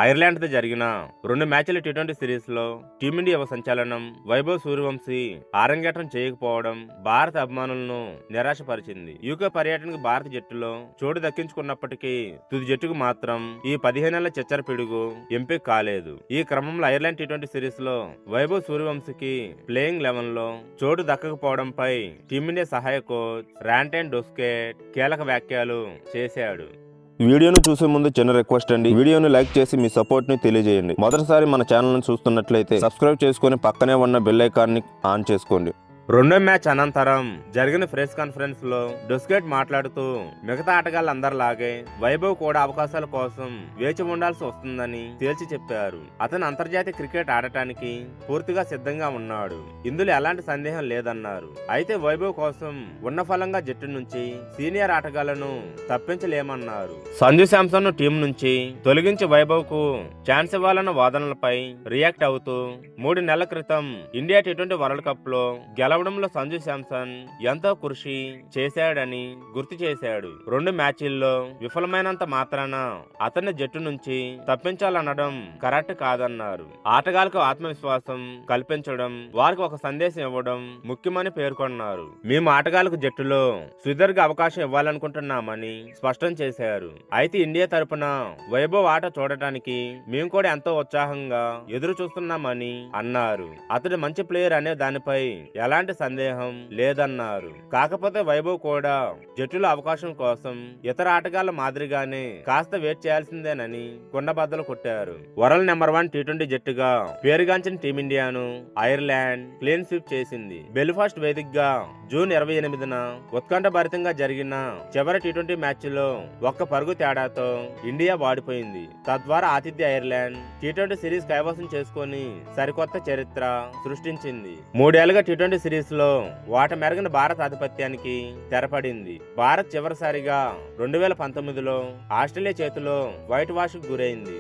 ఐర్లాండ్తో జరిగిన 2 మ్యాచ్ల టీ20 సిరీస్లో టీమిండియా యువ సంచలనం వైభవ్ సూర్యవంశీ ఆరంగేట్రం చేయకపోవడం భారత అభిమానులను నిరాశపరిచింది. యూకే పర్యటనకు భారత జట్టులో చోటు దక్కించుకున్నప్పటికీ తుది జట్టుకు మాత్రం ఈ 15 ఏళ్ల చిచ్చర పిడుగు ఎంపిక కాలేదు. ఈ క్రమంలో ఐర్లాండ్ టీ20 సిరీస్ లో వైభవ్ సూర్యవంశీకి ప్లేయింగ్ 11 లో చోటు దక్కకపోవడంపై టీమిండియా సహాయ కోచ్ ర్యాంటన్ డొస్కెట్ కీలక వ్యాఖ్యలు చేశాడు. వీడియోను చూసే ముందు చిన్న రిక్వెస్ట్ అండి, వీడియోను లైక్ చేసి మీ సపోర్ట్ ని తెలియజేయండి. మొదటిసారి మన ఛానల్ ని చూస్తున్నట్లయితే సబ్స్క్రైబ్ చేసుకుని పక్కనే ఉన్న బెల్ ఐకాన్ ని ఆన్ చేసుకోండి. రెండో మ్యాచ్ అనంతరం జరిగిన ప్రెస్ కాన్ఫరెన్స్ లో డొస్కెట్ మాట్లాడుతూ మిగతా ఆటగాళ్ళందరిలాగే వైభవ్ కూడా అవకాశాల కోసం వేచి ఉండాల్సి వస్తుందని తేల్చి చెప్పారు. అతను అంతర్జాతీయ క్రికెట్ ఆడటానికి పూర్తిగా సిద్ధంగా ఉన్నాడు, ఇందులో ఎలాంటి సందేహం లేదన్నారు. అయితే వైభవ్ కోసం ఉన్న ఫలంగా జట్టు నుంచి సీనియర్ ఆటగాళ్లను తప్పించలేమన్నారు. సంజు శాంసన్ ను టీం నుంచి తొలగించి వైభవ్ కు ఛాన్స్ ఇవ్వాలన్న వాదనలపై రియాక్ట్ అవుతూ 3 నెలల క్రితం ఇండియా టీ20 వరల్డ్ కప్ లో గెలవడంలో సంజు శాంసన్ ఎంతో కృషి చేశాడని గుర్తు చేశాడు. 2 మ్యాచ్ల్లో విఫలమైనంత మాత్రాన అతన్ని జట్టు నుంచి తప్పించాలనడం కరెక్ట్ కాదన్నారు. ఆటగాళ్లకు ఆత్మవిశ్వాసం కల్పించడం, వారికి ఒక సందేశం ఇవ్వడం ముఖ్యమని పేర్కొన్నారు. మేము ఆటగాళ్లకు జట్టులో సుదీర్ఘ అవకాశం ఇవ్వాలనుకుంటున్నామని స్పష్టం చేశారు. అయితే ఇండియా తరపున వైభవ్ ఆట చూడటానికి మేము కూడా ఎంతో ఉత్సాహంగా ఎదురు చూస్తున్నామని అన్నారు. అతడు మంచి ప్లేయర్ అనే దానిపై ఎలాంటి సందేహం లేదన్నారు. కాకపోతే వైభవ్ కూడా జట్టులో అవకాశం కోసం ఇతర ఆటగాళ్ల మాదిరిగానే కాస్త వెయిట్ చేయాల్సిందేనని కుండబద్దలు కొట్టారు. వరల్డ్ నెంబర్ 1 టీ20 జట్టుగా పేరుగాంచిన టీమిండియాను ఐర్లాండ్ క్లీన్ స్వీప్ చేసింది. బెల్ఫాస్ట్ వేదికగా జూన్ 28న ఉత్కంఠభరితంగా జరిగిన చివరి టీ20 మ్యాచ్ లో ఒక్క పరుగు తేడాతో ఇండియా వాడిపోయింది. తద్వారా ఆతిథ్య ఐర్లాండ్ టీ20 సిరీస్ కైవసం చేసుకుని సరికొత్త చరిత్ర సృష్టించింది. 3 ఏళ్లుగా టీ20 సిరీస్ లో వాట మెరుగిన భారత ఆధిపత్యానికి తెరపడింది. భారత్ చివరిసారిగా 2019లో ఆస్ట్రేలియా చేతిలో వైట్ వాష్ కు గురైంది.